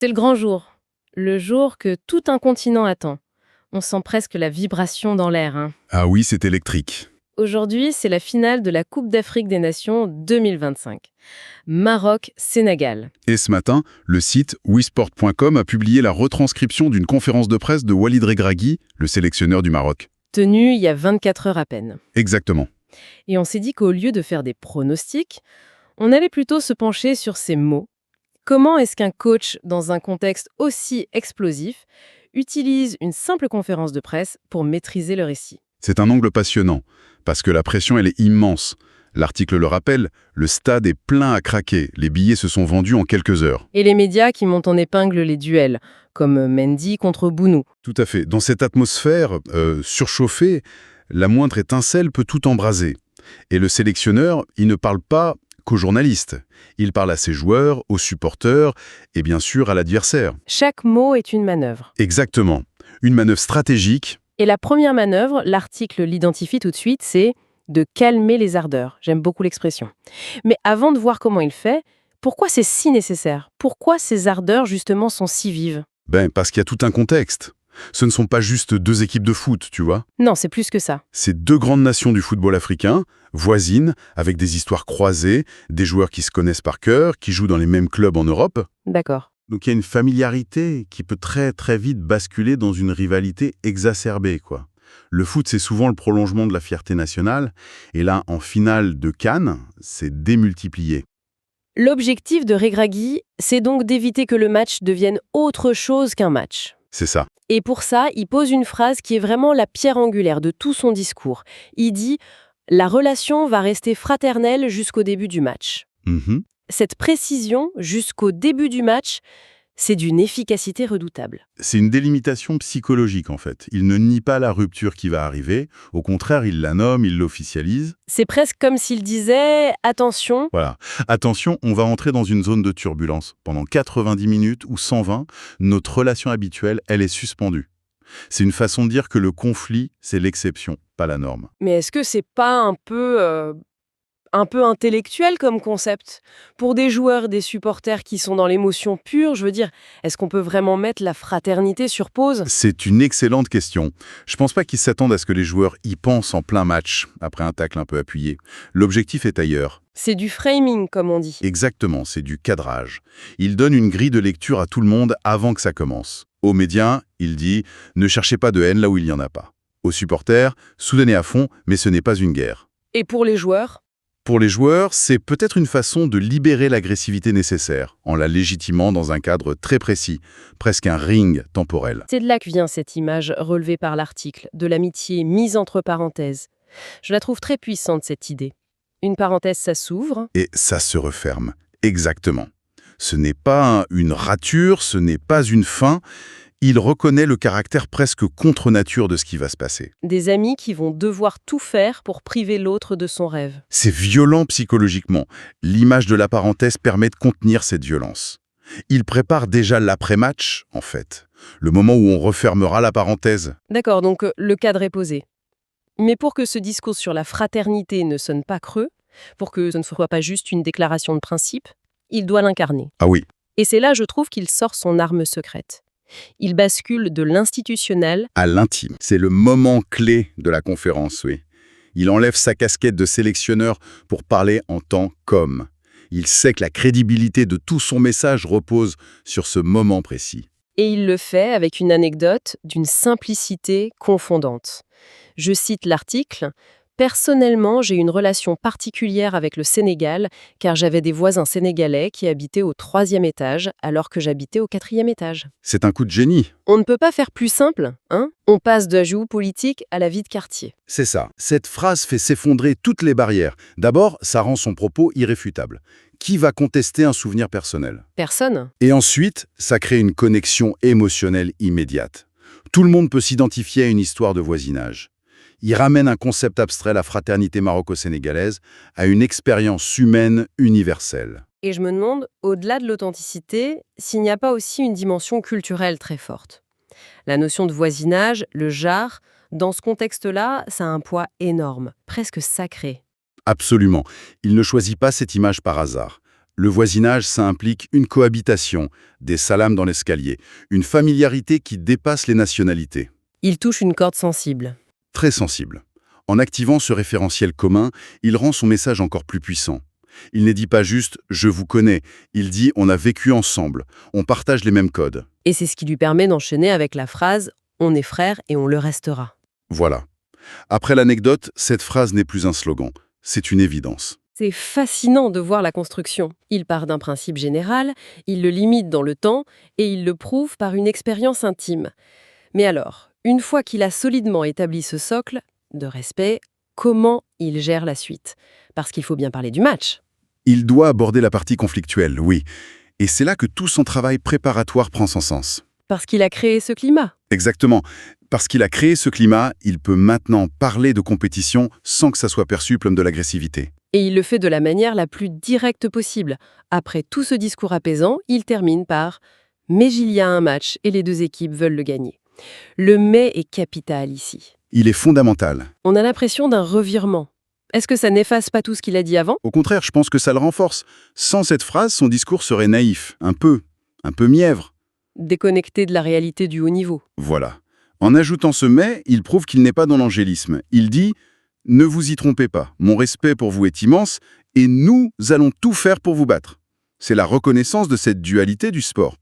C'est le grand jour. Le jour que tout un continent attend. On sent presque la vibration dans l'air, hein. Ah oui, c'est électrique. Aujourd'hui, c'est la finale de la Coupe d'Afrique des Nations 2025. Maroc-Sénégal. Et ce matin, le site wisport.com a publié la retranscription d'une conférence de presse de Walid Regragui, le sélectionneur du Maroc. Tenue il y a 24 heures à peine. Exactement. Et on s'est dit qu'au lieu de faire des pronostics, on allait plutôt se pencher sur ces mots. Comment est-ce qu'un coach, dans un contexte aussi explosif, utilise une simple conférence de presse pour maîtriser le récit? C'est un angle passionnant, parce que la pression, elle est immense. L'article le rappelle, le stade est plein à craquer, les billets se sont vendus en quelques heures. Et les médias qui montent en épingle les duels, comme Mendy contre Bounou. Tout à fait. Dans cette atmosphère surchauffée, la moindre étincelle peut tout embraser. Et le sélectionneur, il ne parle pas qu'aux journalistes. Il parle à ses joueurs, aux supporters et bien sûr à l'adversaire. Chaque mot est une manœuvre. Exactement. Une manœuvre stratégique. Et la première manœuvre, l'article l'identifie tout de suite, c'est de calmer les ardeurs. J'aime beaucoup l'expression. Mais avant de voir comment il fait, pourquoi c'est si nécessaire? Pourquoi ces ardeurs, justement, sont si vives? Parce qu'il y a tout un contexte. Ce ne sont pas juste deux équipes de foot, tu vois. Non, c'est plus que ça. C'est deux grandes nations du football africain, voisines, avec des histoires croisées, des joueurs qui se connaissent par cœur, qui jouent dans les mêmes clubs en Europe. D'accord. Donc il y a une familiarité qui peut très très vite basculer dans une rivalité exacerbée, quoi. Le foot, c'est souvent le prolongement de la fierté nationale, et là, en finale de Cannes, c'est démultiplié. L'objectif de Regragui, c'est donc d'éviter que le match devienne autre chose qu'un match. C'est ça. Et pour ça, il pose une phrase qui est vraiment la pierre angulaire de tout son discours. Il dit « La relation va rester fraternelle jusqu'au début du match ». Mhm. Cette précision, jusqu'au début du match, c'est d'une efficacité redoutable. C'est une délimitation psychologique, en fait. Il ne nie pas la rupture qui va arriver. Au contraire, il la nomme, il l'officialise. C'est presque comme s'il disait « Attention ». Voilà. Attention, on va entrer dans une zone de turbulence. Pendant 90 minutes ou 120, notre relation habituelle, elle est suspendue. C'est une façon de dire que le conflit, c'est l'exception, pas la norme. Mais est-ce que c'est pas un peu intellectuel comme concept? Pour des joueurs, des supporters qui sont dans l'émotion pure, je veux dire, est-ce qu'on peut vraiment mettre la fraternité sur pause? C'est une excellente question. Je pense pas qu'ils s'attendent à ce que les joueurs y pensent en plein match, après un tacle un peu appuyé. L'objectif est ailleurs. C'est du framing, comme on dit. Exactement, c'est du cadrage. Il donne une grille de lecture à tout le monde avant que ça commence. Aux médias, il dit « Ne cherchez pas de haine là où il n'y en a pas ». Aux supporters, soutenez à fond, mais ce n'est pas une guerre. Et pour les joueurs? Pour les joueurs, c'est peut-être une façon de libérer l'agressivité nécessaire, en la légitimant dans un cadre très précis, presque un ring temporel. C'est de là que vient cette image relevée par l'article, de l'amitié mise entre parenthèses. Je la trouve très puissante, cette idée. Une parenthèse, ça s'ouvre. Et ça se referme. Exactement. Ce n'est pas une rature, ce n'est pas une fin. Il reconnaît le caractère presque contre-nature de ce qui va se passer. Des amis qui vont devoir tout faire pour priver l'autre de son rêve. C'est violent psychologiquement. L'image de la parenthèse permet de contenir cette violence. Il prépare déjà l'après-match, en fait. Le moment où on refermera la parenthèse. D'accord, donc le cadre est posé. Mais pour que ce discours sur la fraternité ne sonne pas creux, pour que ce ne soit pas juste une déclaration de principe, il doit l'incarner. Ah oui. Et c'est là, je trouve, qu'il sort son arme secrète. Il bascule de l'institutionnel À l'intime. C'est le moment clé de la conférence, oui. Il enlève sa casquette de sélectionneur pour parler en tant qu'homme. Il sait que la crédibilité de tout son message repose sur ce moment précis. et il le fait avec une anecdote d'une simplicité confondante. Je cite l'article. Personnellement, j'ai une relation particulière avec le Sénégal, car j'avais des voisins sénégalais qui habitaient au 3e étage, alors que j'habitais au 4e étage. C'est un coup de génie. On ne peut pas faire plus simple, hein? On passe de la géopolitique à la vie de quartier. C'est ça. Cette phrase fait s'effondrer toutes les barrières. D'abord, ça rend son propos irréfutable. Qui va contester un souvenir personnel? Personne. Et ensuite, ça crée une connexion émotionnelle immédiate. Tout le monde peut s'identifier à une histoire de voisinage. Il ramène un concept abstrait, la fraternité maroco-sénégalaise, à une expérience humaine universelle. Et je me demande, au-delà de l'authenticité, s'il n'y a pas aussi une dimension culturelle très forte. La notion de voisinage, le jar, dans ce contexte-là, ça a un poids énorme, presque sacré. Absolument. Il ne choisit pas cette image par hasard. Le voisinage, ça implique une cohabitation, des salams dans l'escalier, une familiarité qui dépasse les nationalités. Il touche une corde sensible. Très sensible. En activant ce référentiel commun, il rend son message encore plus puissant. Il n'est dit pas juste « je vous connais », il dit « on a vécu ensemble, on partage les mêmes codes ». Et c'est ce qui lui permet d'enchaîner avec la phrase « on est frères et on le restera ». Voilà. Après l'anecdote, cette phrase n'est plus un slogan, c'est une évidence. C'est fascinant de voir la construction. Il part d'un principe général, il le limite dans le temps et il le prouve par une expérience intime. Mais alors, une fois qu'il a solidement établi ce socle de respect, comment il gère la suite? Parce qu'il faut bien parler du match. Il doit aborder la partie conflictuelle, oui. Et c'est là que tout son travail préparatoire prend son sens. Parce qu'il a créé ce climat. Exactement. Parce qu'il a créé ce climat, il peut maintenant parler de compétition sans que ça soit perçu comme de l'agressivité. Et il le fait de la manière la plus directe possible. Après tout ce discours apaisant, il termine par « mais il y a un match et les deux équipes veulent le gagner ». Le « mais » est capital ici. Il est fondamental. On a l'impression d'un revirement. Est-ce que ça n'efface pas tout ce qu'il a dit avant? Au contraire, je pense que ça le renforce. Sans cette phrase, son discours serait naïf, un peu mièvre. Déconnecté de la réalité du haut niveau. Voilà. En ajoutant ce « mais », il prouve qu'il n'est pas dans l'angélisme. Il dit « ne vous y trompez pas, mon respect pour vous est immense et nous allons tout faire pour vous battre ». C'est la reconnaissance de cette dualité du sport.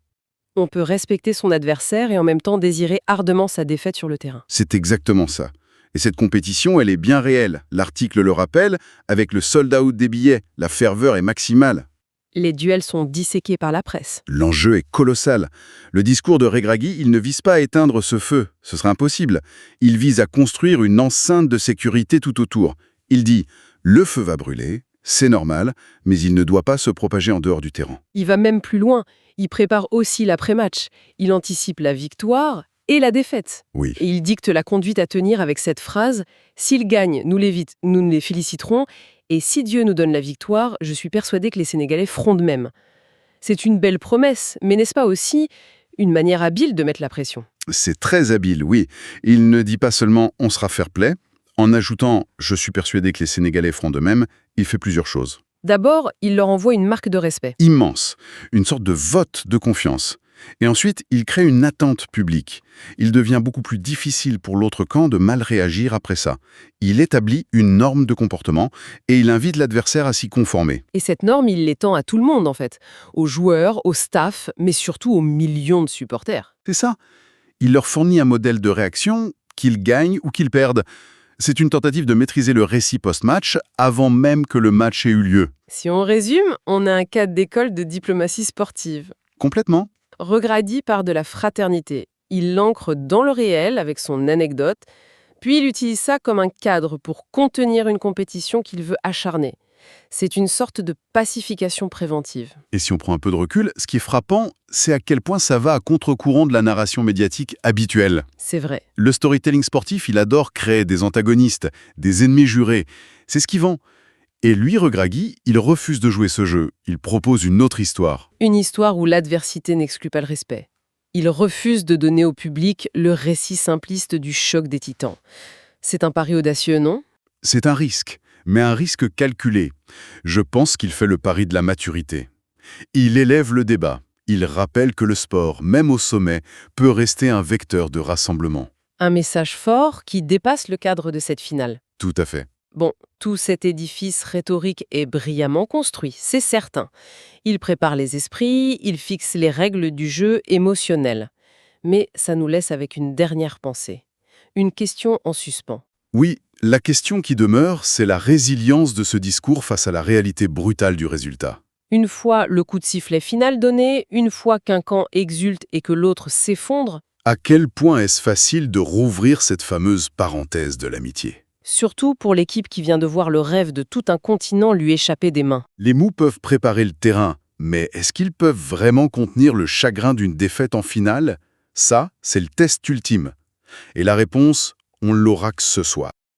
On peut respecter son adversaire et en même temps désirer ardemment sa défaite sur le terrain. C'est exactement ça. Et cette compétition, elle est bien réelle. L'article le rappelle, avec le sold-out des billets, la ferveur est maximale. Les duels sont disséqués par la presse. L'enjeu est colossal. Le discours de Regragui, il ne vise pas à éteindre ce feu, ce serait impossible. Il vise à construire une enceinte de sécurité tout autour. Il dit « le feu va brûler, c'est normal, mais il ne doit pas se propager en dehors du terrain ». Il va même plus loin. Il prépare aussi l'après-match. Il anticipe la victoire et la défaite. Oui. Et il dicte la conduite à tenir avec cette phrase « S'ils gagnent, nous les féliciterons. Et si Dieu nous donne la victoire, je suis persuadé que les Sénégalais feront de même. » C'est une belle promesse, mais n'est-ce pas aussi une manière habile de mettre la pression? C'est très habile, oui. Il ne dit pas seulement « on sera fair-play ». En ajoutant « je suis persuadé que les Sénégalais feront de même », il fait plusieurs choses. D'abord, il leur envoie une marque de respect. Immense, une sorte de vote de confiance. Et ensuite, il crée une attente publique. Il devient beaucoup plus difficile pour l'autre camp de mal réagir après ça. Il établit une norme de comportement et il invite l'adversaire à s'y conformer. Et cette norme, il l'étend à tout le monde, en fait. Aux joueurs, au staff, mais surtout aux millions de supporters. C'est ça. Il leur fournit un modèle de réaction, qu'ils gagnent ou qu'ils perdent. C'est une tentative de maîtriser le récit post-match avant même que le match ait eu lieu. Si on résume, on a un cas d'école de diplomatie sportive. Complètement. Regragui part de la fraternité. Il l'ancre dans le réel avec son anecdote, puis il utilise ça comme un cadre pour contenir une compétition qu'il veut acharner. C'est une sorte de pacification préventive. Et si on prend un peu de recul, ce qui est frappant, c'est à quel point ça va à contre-courant de la narration médiatique habituelle. C'est vrai. Le storytelling sportif, il adore créer des antagonistes, des ennemis jurés. C'est ce qui vend. Et lui, Regragui, il refuse de jouer ce jeu. Il propose une autre histoire. Une histoire où l'adversité n'exclut pas le respect. Il refuse de donner au public le récit simpliste du choc des titans. C'est un pari audacieux, non? C'est un risque, mais un risque calculé. Je pense qu'il fait le pari de la maturité. Il élève le débat. Il rappelle que le sport, même au sommet, peut rester un vecteur de rassemblement. Un message fort qui dépasse le cadre de cette finale. Tout à fait. Bon, tout cet édifice rhétorique est brillamment construit, c'est certain. Il prépare les esprits, il fixe les règles du jeu émotionnel. Mais ça nous laisse avec une dernière pensée. Une question en suspens. Oui, la question qui demeure, c'est la résilience de ce discours face à la réalité brutale du résultat. Une fois le coup de sifflet final donné, une fois qu'un camp exulte et que l'autre s'effondre, à quel point est-ce facile de rouvrir cette fameuse parenthèse de l'amitié? Surtout pour l'équipe qui vient de voir le rêve de tout un continent lui échapper des mains. Les mous peuvent préparer le terrain, mais est-ce qu'ils peuvent vraiment contenir le chagrin d'une défaite en finale? Ça, c'est le test ultime. Et la réponse, on l'aura que ce soir.